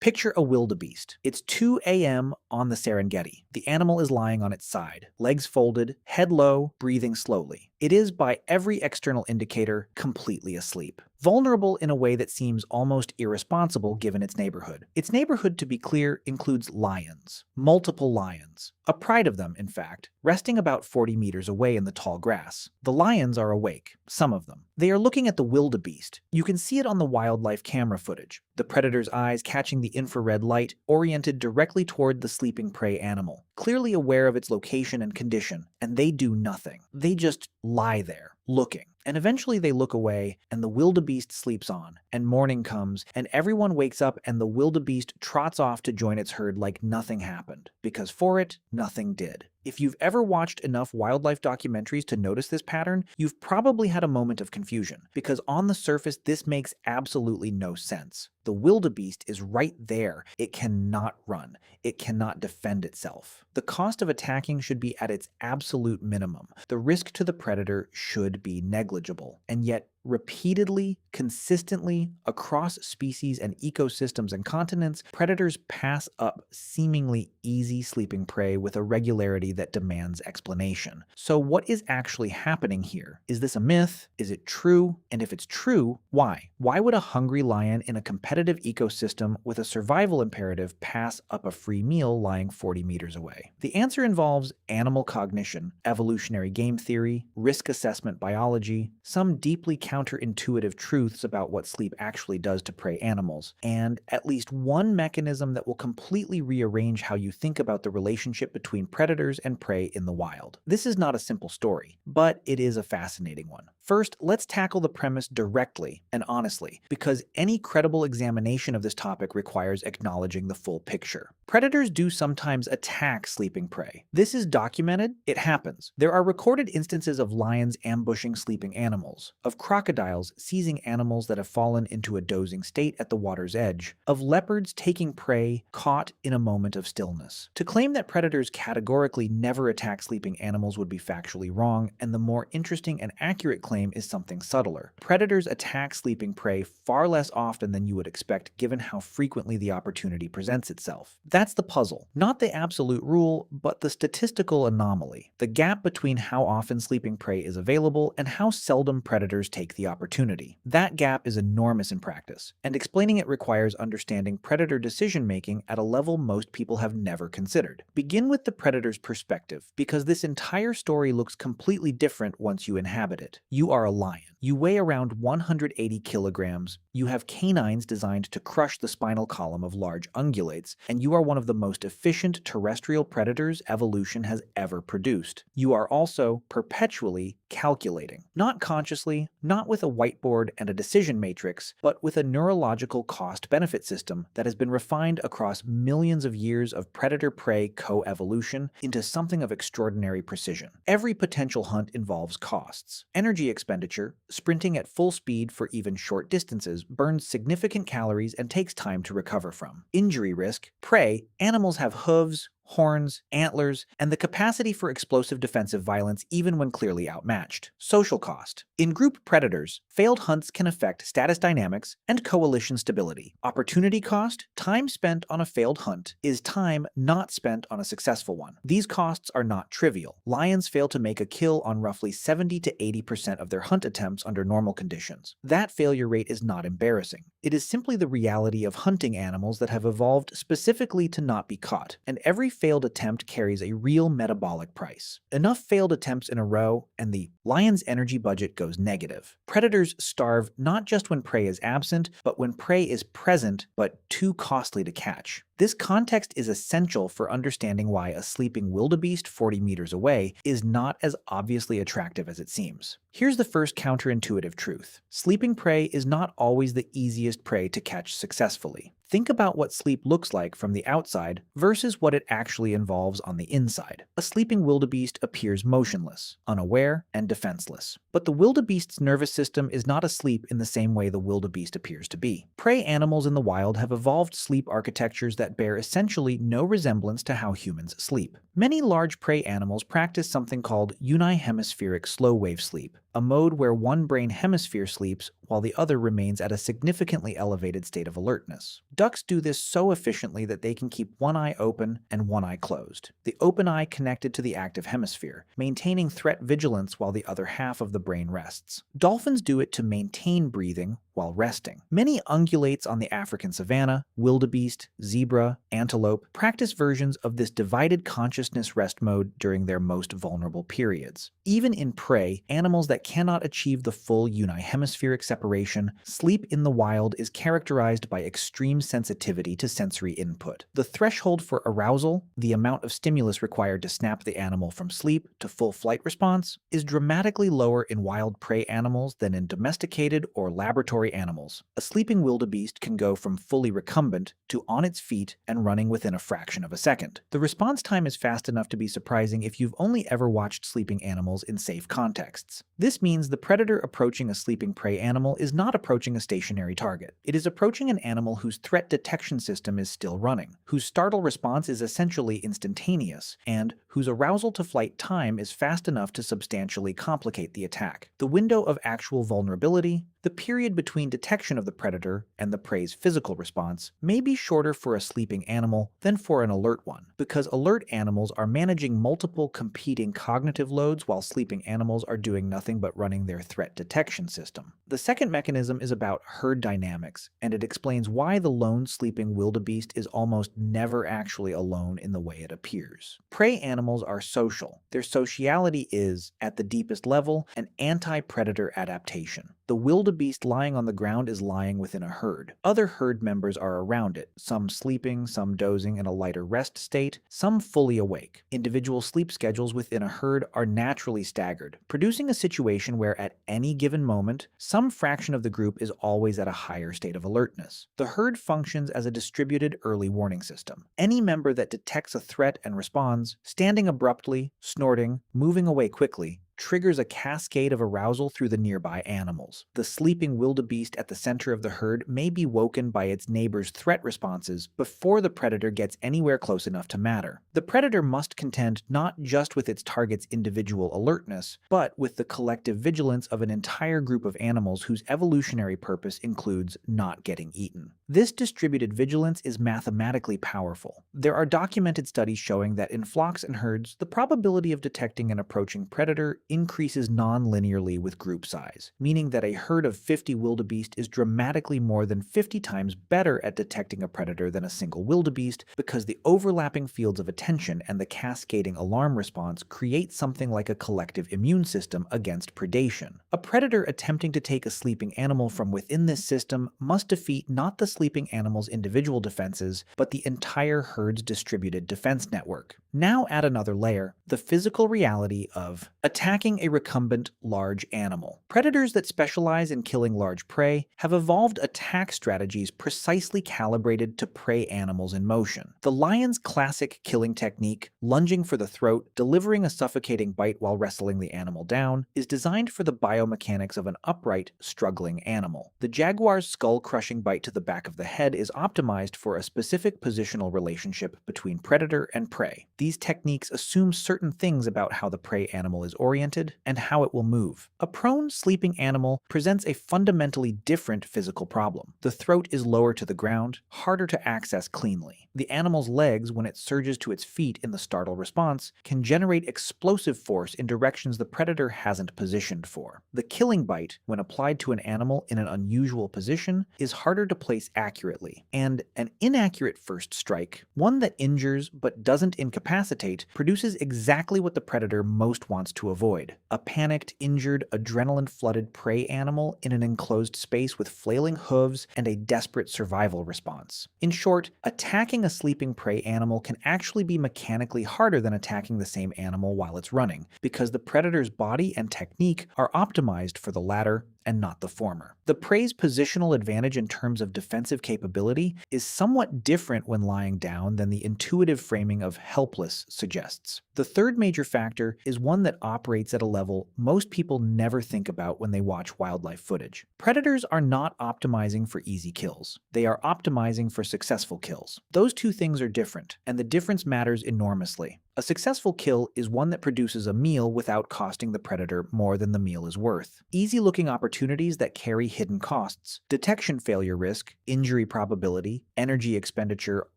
Picture a wildebeest. It's 2 a.m. on the Serengeti. The animal is lying on its side, legs folded, head low, breathing slowly. It is, by every external indicator, completely asleep. Vulnerable in a way that seems almost irresponsible given its neighborhood. Its neighborhood, to be clear, includes lions. Multiple lions. A pride of them, in fact, resting about 40 meters away in the tall grass. The lions are awake, some of them. They are looking at the wildebeest. You can see it on the wildlife camera footage. The predator's eyes catching the infrared light, oriented directly toward the sleeping prey animal, clearly aware of its location and condition, and they do nothing. They just lie there, looking. And eventually they look away, and the wildebeest sleeps on, and morning comes, and everyone wakes up, and the wildebeest trots off to join its herd like nothing happened, because for it, nothing did. If you've ever watched enough wildlife documentaries to notice this pattern, you've probably had a moment of confusion, because on the surface this makes absolutely no sense. The wildebeest is right there. It cannot run. It cannot defend itself. The cost of attacking should be at its absolute minimum. The risk to the predator should be negligible. And yet, repeatedly, consistently, across species and ecosystems and continents, predators pass up seemingly easy sleeping prey with a regularity that demands explanation. So what is actually happening here? Is this a myth? Is it true? And if it's true, why? Why would a hungry lion in a competitive ecosystem with a survival imperative pass up a free meal lying 40 meters away? The answer involves animal cognition, evolutionary game theory, risk assessment biology, some deeply counterintuitive truths about what sleep actually does to prey animals, and at least one mechanism that will completely rearrange how you think about the relationship between predators and prey in the wild. This is not a simple story, but it is a fascinating one. First, let's tackle the premise directly and honestly, because any credible examination of this topic requires acknowledging the full picture. Predators do sometimes attack sleeping prey. This is documented. It happens. There are recorded instances of lions ambushing sleeping animals, of crocodiles seizing animals that have fallen into a dozing state at the water's edge, of leopards taking prey caught in a moment of stillness. To claim that predators categorically never attack sleeping animals would be factually wrong, and the more interesting and accurate claim is something subtler. Predators attack sleeping prey far less often than you would expect given how frequently the opportunity presents itself. That's the puzzle. Not the absolute rule, but the statistical anomaly. The gap between how often sleeping prey is available and how seldom predators take the opportunity. That gap is enormous in practice, and explaining it requires understanding predator decision-making at a level most people have never considered. Begin with the predator's perspective, because this entire story looks completely different once you inhabit it. You are a lion. You weigh around 180 kilograms, you have canines designed to crush the spinal column of large ungulates, and you are one of the most efficient terrestrial predators evolution has ever produced. You are also perpetually calculating. Not consciously, not with a whiteboard and a decision matrix, but with a neurological cost-benefit system that has been refined across millions of years of predator-prey co-evolution into something of extraordinary precision. Every potential hunt involves costs. Energy expenditure, sprinting at full speed for even short distances, burns significant calories and takes time to recover from. Injury risk, prey, animals have hooves, horns, antlers, and the capacity for explosive defensive violence even when clearly outmatched. Social cost. In group predators, failed hunts can affect status dynamics and coalition stability. Opportunity cost. Time spent on a failed hunt is time not spent on a successful one. These costs are not trivial. Lions fail to make a kill on roughly 70 to 80% of their hunt attempts under normal conditions. That failure rate is not embarrassing. It is simply the reality of hunting animals that have evolved specifically to not be caught, and every failed attempt carries a real metabolic price. Enough failed attempts in a row, and the lion's energy budget goes negative. Predators starve not just when prey is absent, but when prey is present but too costly to catch. This context is essential for understanding why a sleeping wildebeest 40 meters away is not as obviously attractive as it seems. Here's the first counterintuitive truth. Sleeping prey is not always the easiest prey to catch successfully. Think about what sleep looks like from the outside versus what it actually involves on the inside. A sleeping wildebeest appears motionless, unaware, and defenseless. But the wildebeest's nervous system is not asleep in the same way the wildebeest appears to be. Prey animals in the wild have evolved sleep architectures that bear essentially no resemblance to how humans sleep. Many large prey animals practice something called unihemispheric slow-wave sleep, a mode where one brain hemisphere sleeps while the other remains at a significantly elevated state of alertness. Ducks do this so efficiently that they can keep one eye open and one eye closed, the open eye connected to the active hemisphere, maintaining threat vigilance while the other half of the brain rests. Dolphins do it to maintain breathing while resting. Many ungulates on the African savanna, wildebeest, zebra, antelope practice versions of this divided consciousness rest mode during their most vulnerable periods. Even in prey, animals that cannot achieve the full unihemispheric separation, sleep in the wild is characterized by extreme sensitivity to sensory input. The threshold for arousal, the amount of stimulus required to snap the animal from sleep to full flight response, is dramatically lower in wild prey animals than in domesticated or laboratory animals. A sleeping wildebeest can go from fully recumbent to on its feet and running within a fraction of a second. The response time is fast enough to be surprising if you've only ever watched sleeping animals in safe contexts. This means the predator approaching a sleeping prey animal is not approaching a stationary target. It is approaching an animal whose threat detection system is still running, whose startle response is essentially instantaneous, and whose arousal to flight time is fast enough to substantially complicate the attack. The window of actual vulnerability, the period between detection of the predator and the prey's physical response, may be shorter for a sleeping animal than for an alert one, because alert animals are managing multiple competing cognitive loads while sleeping animals are doing nothing but running their threat detection system. The second mechanism is about herd dynamics, and it explains why the lone sleeping wildebeest is almost never actually alone in the way it appears. Prey animals are social. Their sociality is, at the deepest level, an anti-predator adaptation. The wildebeest lying on the ground is lying within a herd. Other herd members are around it, some sleeping, some dozing in a lighter rest state, some fully awake. Individual sleep schedules within a herd are naturally staggered, producing a situation where at any given moment, some fraction of the group is always at a higher state of alertness. The herd functions as a distributed early warning system. Any member that detects a threat and responds, standing abruptly, snorting, moving away quickly, triggers a cascade of arousal through the nearby animals. The sleeping wildebeest at the center of the herd may be woken by its neighbor's threat responses before the predator gets anywhere close enough to matter. The predator must contend not just with its target's individual alertness, but with the collective vigilance of an entire group of animals whose evolutionary purpose includes not getting eaten. This distributed vigilance is mathematically powerful. There are documented studies showing that in flocks and herds, the probability of detecting an approaching predator increases non-linearly with group size, meaning that a herd of 50 wildebeest is dramatically more than 50 times better at detecting a predator than a single wildebeest because the overlapping fields of attention and the cascading alarm response create something like a collective immune system against predation. A predator attempting to take a sleeping animal from within this system must defeat not the sleeping animal's individual defenses, but the entire herd's distributed defense network. Now add another layer, the physical reality of attacking a recumbent large animal. Predators that specialize in killing large prey have evolved attack strategies precisely calibrated to prey animals in motion. The lion's classic killing technique, lunging for the throat, delivering a suffocating bite while wrestling the animal down, is designed for the biomechanics of an upright, struggling animal. The jaguar's skull-crushing bite to the back of the head is optimized for a specific positional relationship between predator and prey. These techniques assume certain things about how the prey animal is oriented and how it will move. A prone, sleeping animal presents a fundamentally different physical problem. The throat is lower to the ground, harder to access cleanly. The animal's legs, when it surges to its feet in the startle response, can generate explosive force in directions the predator hasn't positioned for. The killing bite, when applied to an animal in an unusual position, is harder to place accurately. And an inaccurate first strike, one that injures but doesn't incapacitate, produces exactly what the predator most wants to avoid: a panicked, injured, adrenaline-flooded prey animal in an enclosed space with flailing hooves and a desperate survival response. In short, attacking a sleeping prey animal can actually be mechanically harder than attacking the same animal while it's running, because the predator's body and technique are optimized for the latter and not the former. The prey's positional advantage in terms of defensive capability is somewhat different when lying down than the intuitive framing of helpless suggests. The third major factor is one that operates at a level most people never think about when they watch wildlife footage. Predators are not optimizing for easy kills. They are optimizing for successful kills. Those two things are different, and the difference matters enormously. A successful kill is one that produces a meal without costing the predator more than the meal is worth. Easy-looking opportunities that carry hidden costs, detection failure risk, injury probability, energy expenditure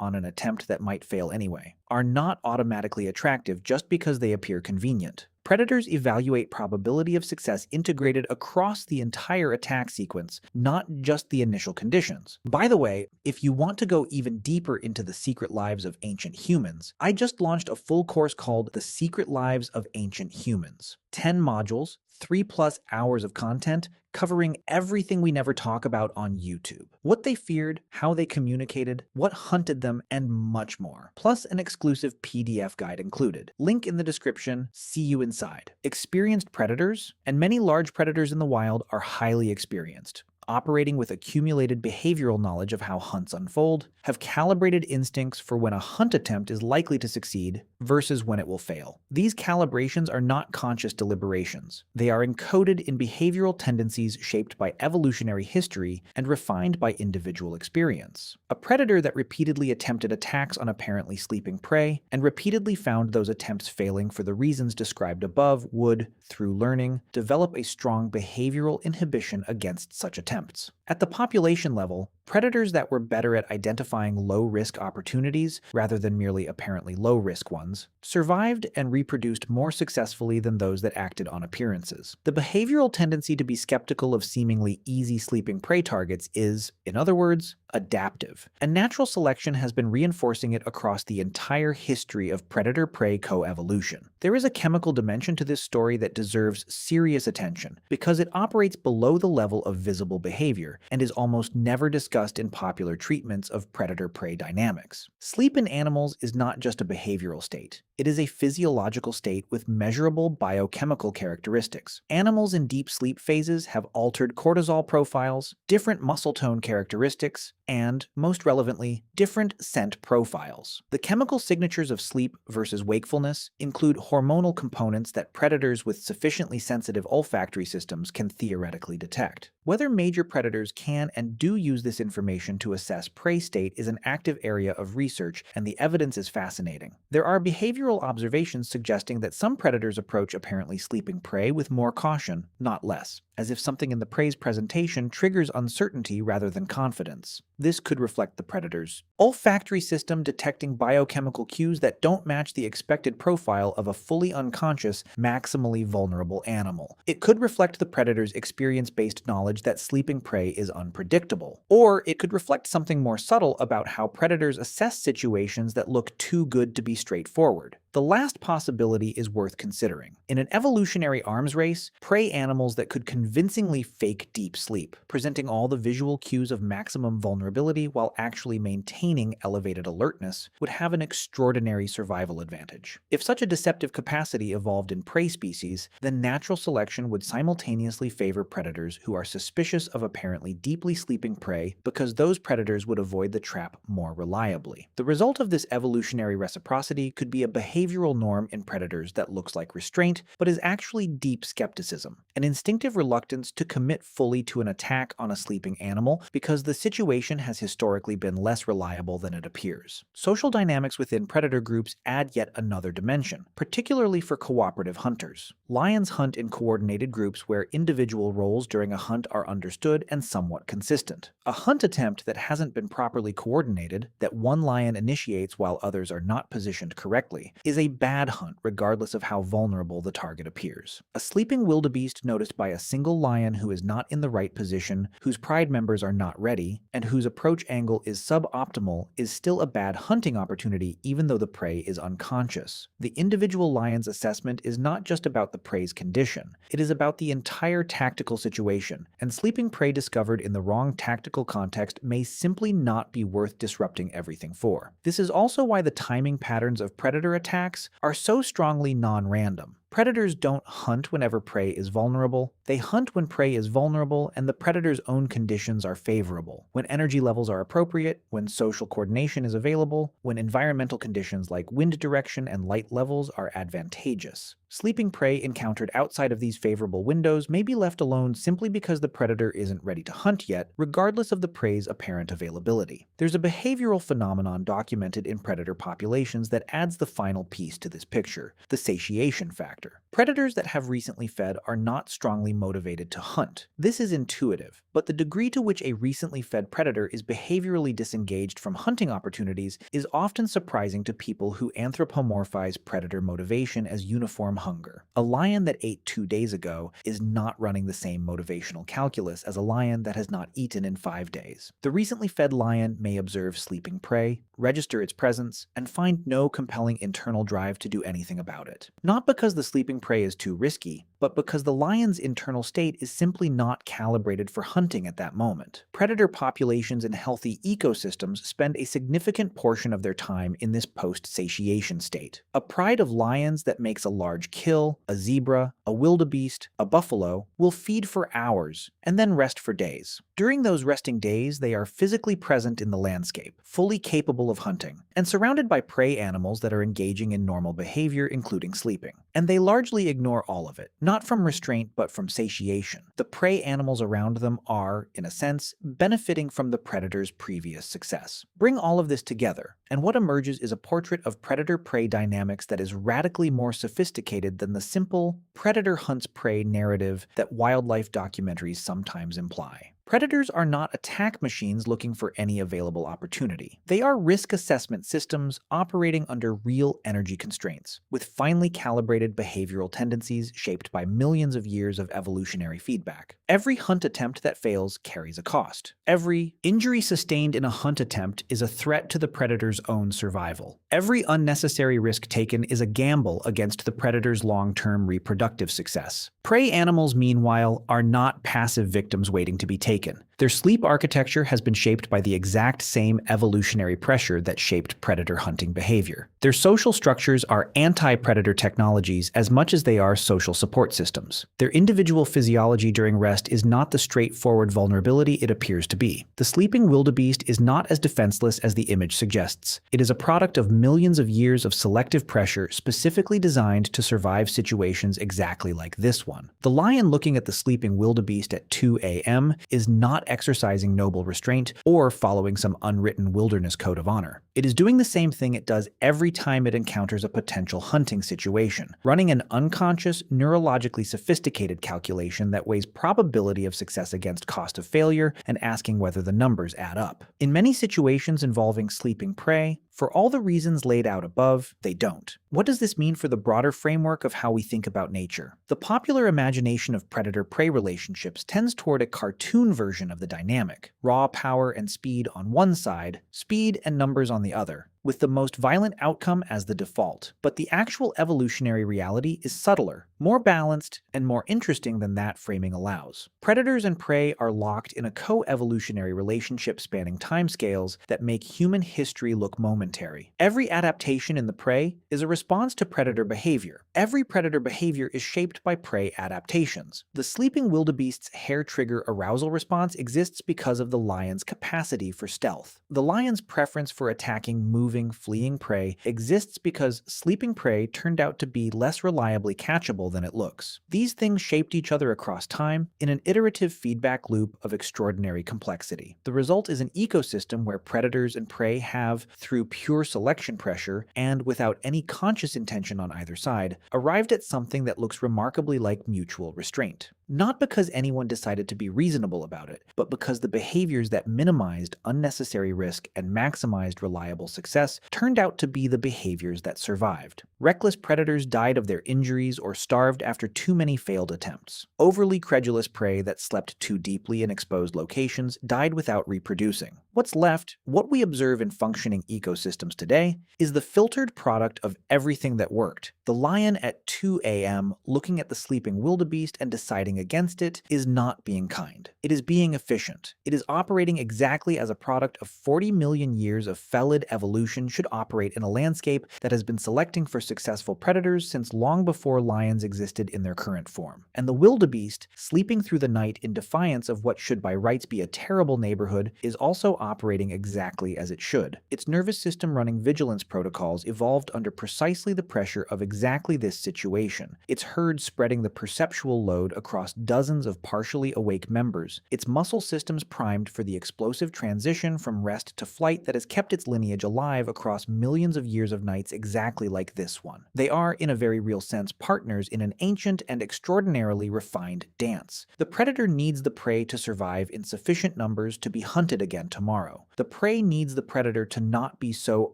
on an attempt that might fail anyway, are not automatically attractive just because they appear convenient. Predators evaluate probability of success integrated across the entire attack sequence, not just the initial conditions. By the way, if you want to go even deeper into the secret lives of ancient humans, I just launched a full course called The Secret Lives of Ancient Humans. 10 modules, 3+ hours of content, covering everything we never talk about on YouTube. What they feared, how they communicated, what hunted them, and much more. Plus an exclusive PDF guide included. Link in the description. See you inside. Experienced predators, and many large predators in the wild, are highly experienced, operating with accumulated behavioral knowledge of how hunts unfold, have calibrated instincts for when a hunt attempt is likely to succeed versus when it will fail. These calibrations are not conscious deliberations. They are encoded in behavioral tendencies shaped by evolutionary history and refined by individual experience. A predator that repeatedly attempted attacks on apparently sleeping prey and repeatedly found those attempts failing for the reasons described above would, through learning, develop a strong behavioral inhibition against such attempts. At the population level, predators that were better at identifying low-risk opportunities rather than merely apparently low-risk ones survived and reproduced more successfully than those that acted on appearances. The behavioral tendency to be skeptical of seemingly easy sleeping prey targets is, in other words, adaptive, and natural selection has been reinforcing it across the entire history of predator-prey coevolution. There is a chemical dimension to this story that deserves serious attention because it operates below the level of visible behavior and is almost never discussed in popular treatments of predator-prey dynamics. Sleep in animals is not just a behavioral state. It is a physiological state with measurable biochemical characteristics. Animals in deep sleep phases have altered cortisol profiles, different muscle tone characteristics, and, most relevantly, different scent profiles. The chemical signatures of sleep versus wakefulness include hormonal components that predators with sufficiently sensitive olfactory systems can theoretically detect. Whether major predators can and do use this information to assess prey state is an active area of research, and the evidence is fascinating. There are behavioral observations suggesting that some predators approach apparently sleeping prey with more caution, not less, as if something in the prey's presentation triggers uncertainty rather than confidence. This could reflect the predator's olfactory system detecting biochemical cues that don't match the expected profile of a fully unconscious, maximally vulnerable animal. It could reflect the predator's experience-based knowledge that sleeping prey is unpredictable. Or it could reflect something more subtle about how predators assess situations that look too good to be straightforward. The last possibility is worth considering. In an evolutionary arms race, prey animals that could convincingly fake deep sleep, presenting all the visual cues of maximum vulnerability while actually maintaining elevated alertness, would have an extraordinary survival advantage. If such a deceptive capacity evolved in prey species, then natural selection would simultaneously favor predators who are suspicious of apparently deeply sleeping prey because those predators would avoid the trap more reliably. The result of this evolutionary reciprocity could be a behavioral norm in predators that looks like restraint but is actually deep skepticism, an instinctive reluctance to commit fully to an attack on a sleeping animal because the situation has historically been less reliable than it appears. Social dynamics within predator groups add yet another dimension, particularly for cooperative hunters. Lions hunt in coordinated groups where individual roles during a hunt are understood and somewhat consistent. A hunt attempt that hasn't been properly coordinated, that one lion initiates while others are not positioned correctly, is a bad hunt regardless of how vulnerable the target appears. A sleeping wildebeest noticed by a single lion who is not in the right position, whose pride members are not ready, and whose approach angle is suboptimal is still a bad hunting opportunity even though the prey is unconscious. The individual lion's assessment is not just about the prey's condition, it is about the entire tactical situation, and sleeping prey discovered in the wrong tactical context may simply not be worth disrupting everything for. This is also why the timing patterns of predator attacks are so strongly non-random. Predators don't hunt whenever prey is vulnerable. They hunt when prey is vulnerable and the predator's own conditions are favorable, when energy levels are appropriate, when social coordination is available, when environmental conditions like wind direction and light levels are advantageous. Sleeping prey encountered outside of these favorable windows may be left alone simply because the predator isn't ready to hunt yet, regardless of the prey's apparent availability. There's a behavioral phenomenon documented in predator populations that adds the final piece to this picture: the satiation factor. Predators that have recently fed are not strongly motivated to hunt. This is intuitive, but the degree to which a recently fed predator is behaviorally disengaged from hunting opportunities is often surprising to people who anthropomorphize predator motivation as uniform hunger. A lion that ate 2 days ago is not running the same motivational calculus as a lion that has not eaten in 5 days. The recently fed lion may observe sleeping prey, register its presence, and find no compelling internal drive to do anything about it. Not because the sleeping prey is too risky, but because the lion's internal state is simply not calibrated for hunting at that moment. Predator populations in healthy ecosystems spend a significant portion of their time in this post-satiation state. A pride of lions that makes a large kill, a zebra, a wildebeest, a buffalo, will feed for hours and then rest for days. During those resting days, they are physically present in the landscape, fully capable of hunting, and surrounded by prey animals that are engaging in normal behavior, including sleeping. And they largely ignore all of it, not from restraint but from satiation. The prey animals around them are, in a sense, benefiting from the predator's previous success. Bring all of this together, and what emerges is a portrait of predator-prey dynamics that is radically more sophisticated than the simple predator hunts prey narrative that wildlife documentaries sometimes imply. Predators are not attack machines looking for any available opportunity. They are risk assessment systems operating under real energy constraints, with finely calibrated behavioral tendencies shaped by millions of years of evolutionary feedback. Every hunt attempt that fails carries a cost. Every injury sustained in a hunt attempt is a threat to the predator's own survival. Every unnecessary risk taken is a gamble against the predator's long-term reproductive success. Prey animals, meanwhile, are not passive victims waiting to be taken. Their sleep architecture has been shaped by the exact same evolutionary pressure that shaped predator hunting behavior. Their social structures are anti-predator technologies as much as they are social support systems. Their individual physiology during rest is not the straightforward vulnerability it appears to be. The sleeping wildebeest is not as defenseless as the image suggests. It is a product of millions of years of selective pressure specifically designed to survive situations exactly like this one. The lion looking at the sleeping wildebeest at 2 a.m. is not exercising noble restraint or following some unwritten wilderness code of honor. It is doing the same thing it does every time it encounters a potential hunting situation, running an unconscious, neurologically sophisticated calculation that weighs probability of success against cost of failure and asking whether the numbers add up. In many situations involving sleeping prey, for all the reasons laid out above, they don't. What does this mean for the broader framework of how we think about nature? The popular imagination of predator-prey relationships tends toward a cartoon version of the dynamic: raw power and speed on one side, speed and numbers on the other, with the most violent outcome as the default. But the actual evolutionary reality is subtler, more balanced, and more interesting than that framing allows. Predators and prey are locked in a co-evolutionary relationship spanning timescales that make human history look momentary. Every adaptation in the prey is a response to predator behavior. Every predator behavior is shaped by prey adaptations. The sleeping wildebeest's hair trigger arousal response exists because of the lion's capacity for stealth. The lion's preference for attacking moving, fleeing prey exists because sleeping prey turned out to be less reliably catchable than it looks. These things shaped each other across time in an iterative feedback loop of extraordinary complexity. The result is an ecosystem where predators and prey have, through pure selection pressure and without any conscious intention on either side, arrived at something that looks remarkably like mutual restraint. Not because anyone decided to be reasonable about it, but because the behaviors that minimized unnecessary risk and maximized reliable success turned out to be the behaviors that survived. Reckless predators died of their injuries or starved after too many failed attempts. Overly credulous prey that slept too deeply in exposed locations died without reproducing. What's left, what we observe in functioning ecosystems today, is the filtered product of everything that worked. The lion at 2 a.m. looking at the sleeping wildebeest and deciding against it is not being kind. It is being efficient. It is operating exactly as a product of 40 million years of felid evolution should operate in a landscape that has been selecting for successful predators since long before lions existed in their current form. And the wildebeest, sleeping through the night in defiance of what should by rights be a terrible neighborhood, is also operating exactly as it should. Its nervous system running vigilance protocols evolved under precisely the pressure of exactly this situation. Its herd spreading the perceptual load across dozens of partially awake members. Its muscle systems primed for the explosive transition from rest to flight that has kept its lineage alive across millions of years of nights exactly like this one. They are, in a very real sense, partners in an ancient and extraordinarily refined dance. The predator needs the prey to survive in sufficient numbers to be hunted again tomorrow. The prey needs the predator to not be so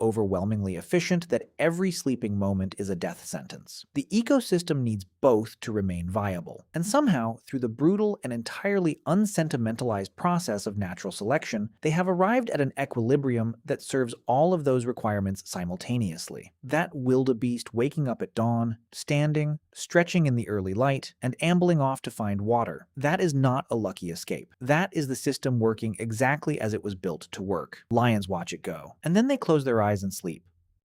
overwhelmingly efficient that every sleeping moment is a death sentence. The ecosystem needs both to remain viable. And somehow, through the brutal and entirely unsentimentalized process of natural selection, they have arrived at an equilibrium that serves all of those requirements simultaneously. That wildebeest waking up at dawn, standing, stretching in the early light, and ambling off to find water. That is not a lucky escape. That is the system working exactly as it was built to work. Lions watch it go, and then they close their eyes and sleep.